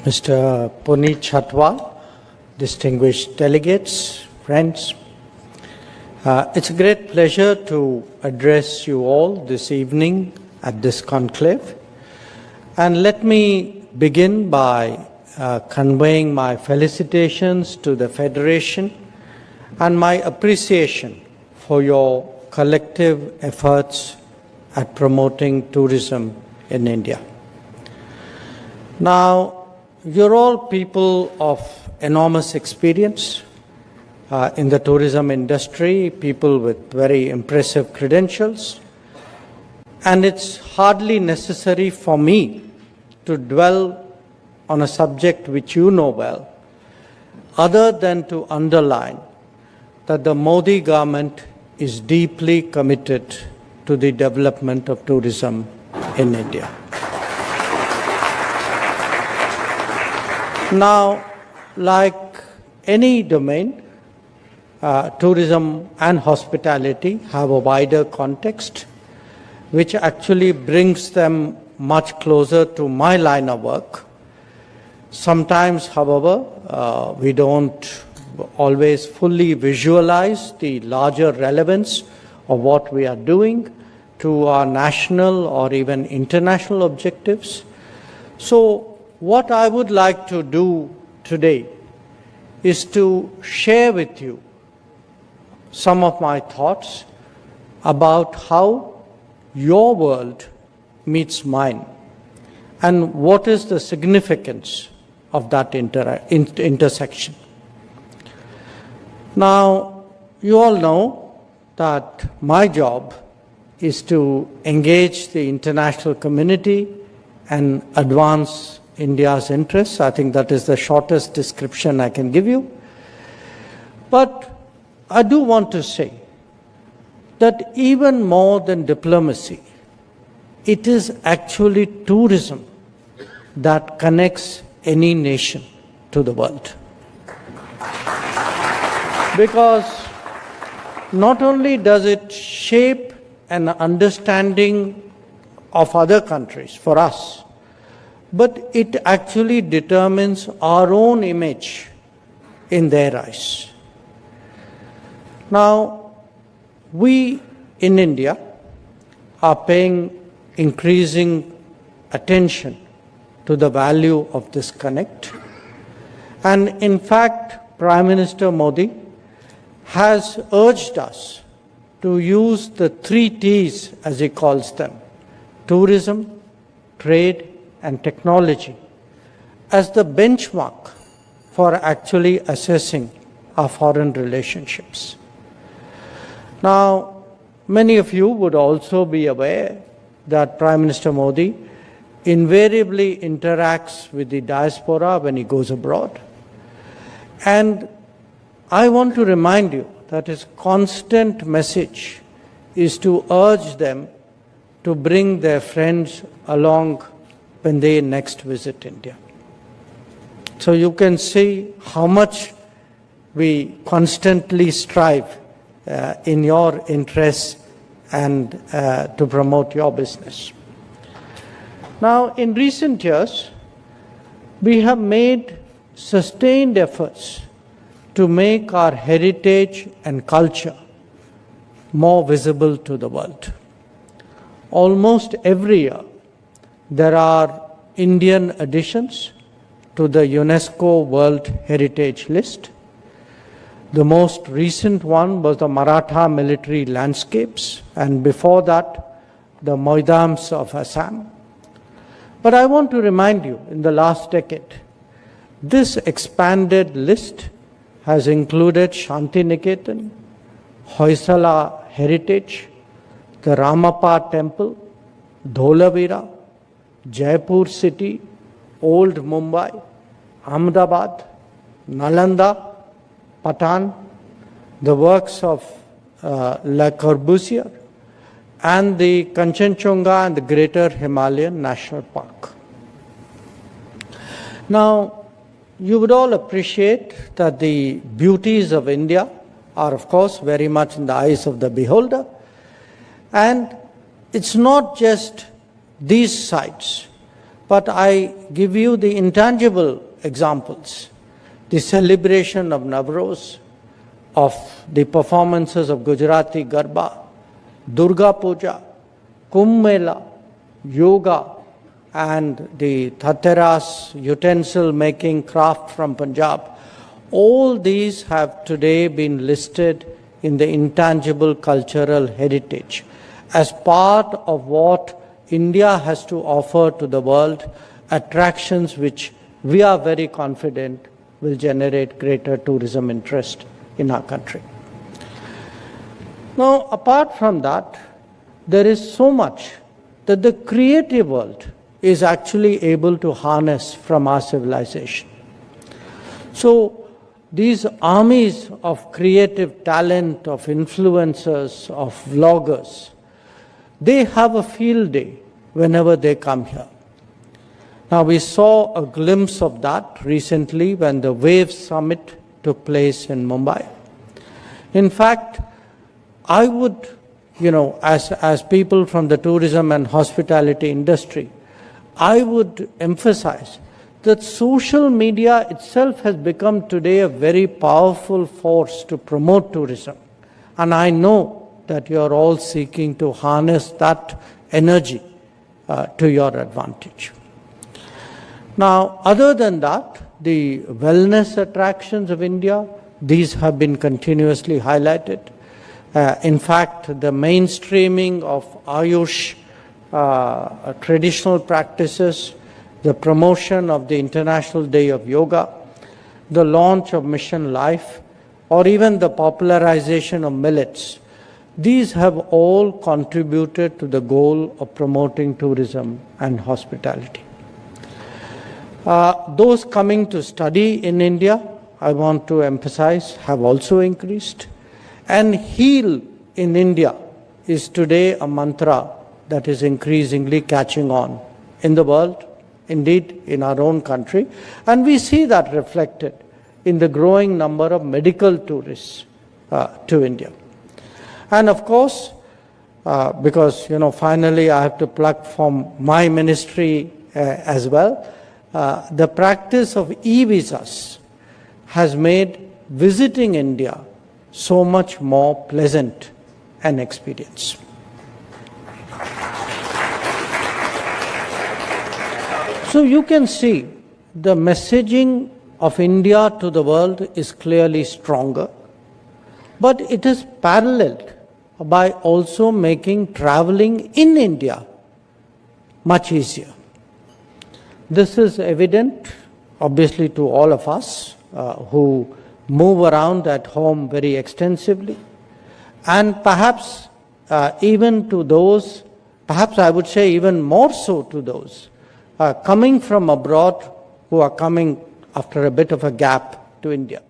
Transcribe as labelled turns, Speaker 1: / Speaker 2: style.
Speaker 1: Mr. Puneet Chatwal, distinguished delegates, friends. It's a great pleasure to address you all this evening at this conclave. And let me begin by conveying my felicitations to the Federation and my appreciation for your collective efforts at promoting tourism in India. Now, you're all people of enormous experience in the tourism industry, people with very impressive credentials, and it's hardly necessary for me to dwell on a subject which you know well, other than to underline that the Modi government is deeply committed to the development of tourism in India. Now, like any domain, tourism and hospitality have a wider context, which actually brings them much closer to my line of work. Sometimes, however, we don't always fully visualize the larger relevance of what we are doing to our national or even international objectives. So, what I would like to do today is to share with you some of my thoughts about how your world meets mine and what is the significance of that intersection. Now, you all know that my job is to engage the international community and advance India's interests. I think that is the shortest description I can give you. But I do want to say that even more than diplomacy, it is actually tourism that connects any nation to the world. Because not only does it shape an understanding of other countries for us, but it actually determines our own image in their eyes. Now, we in India are paying increasing attention to the value of this connect. And in fact, Prime Minister Modi has urged us to use the 3 T's, as he calls them: tourism, trade, and technology, as the benchmark for actually assessing our foreign relationships. Now, many of you would also be aware that Prime Minister Modi invariably interacts with the diaspora when he goes abroad. And I want to remind you that his constant message is to urge them to bring their friends along when they next visit India. So you can see how much we constantly strive in your interests and to promote your business. Now, in recent years, we have made sustained efforts to make our heritage and culture more visible to the world. Almost every year, there are Indian additions to the UNESCO World Heritage List. The most recent one was the Maratha military landscapes, and before that, the Moidams of Assam. But I want to remind you, in the last decade, this expanded list has included Shantiniketan, Hoysala Heritage, the Ramappa Temple, Dholavira, Jaipur City, Old Mumbai, Ahmedabad, Nalanda, Patan, the works of Le Corbusier, and the Kanchenjunga and the Greater Himalayan National Park. Now, you would all appreciate that the beauties of India are, of course, very much in the eyes of the beholder. And it's not just these sites, but I give you the intangible examples. The celebration of Navroz, of the performances of Gujarati Garba, Durga Puja, Kumbh Mela, yoga, and the Thateras utensil making craft from Punjab. All these have today been listed in the intangible cultural heritage as part of what India has to offer to the world, attractions which we are very confident will generate greater tourism interest in our country. Now, apart from that, there is so much that the creative world is actually able to harness from our civilization. So, these armies of creative talent, of influencers, of vloggers, they have a field day whenever they come here. Now, we saw a glimpse of that recently when the WAVE Summit took place in Mumbai. In fact, I would, as people from the tourism and hospitality industry, I would emphasize that social media itself has become today a very powerful force to promote tourism. And I know that you are all seeking to harness that energy to your advantage. Now, other than that, the wellness attractions of India, these have been continuously highlighted. In fact, the mainstreaming of Ayush traditional practices, the promotion of the International Day of Yoga, the launch of Mission Life, or even the popularization of millets, these have all contributed to the goal of promoting tourism and hospitality. Those coming to study in India, I want to emphasize, have also increased. And heal in India is today a mantra that is increasingly catching on in the world, indeed in our own country. And we see that reflected in the growing number of medical tourists to India. And of course, because finally I have to plug from my ministry as well, the practice of e-visas has made visiting India so much more pleasant an experience. So you can see the messaging of India to the world is clearly stronger, but it is paralleled by also making traveling in India much easier. This is evident, obviously, to all of us who move around at home very extensively, and perhaps even to those, perhaps I would say even more so to those coming from abroad who are coming after a bit of a gap to India.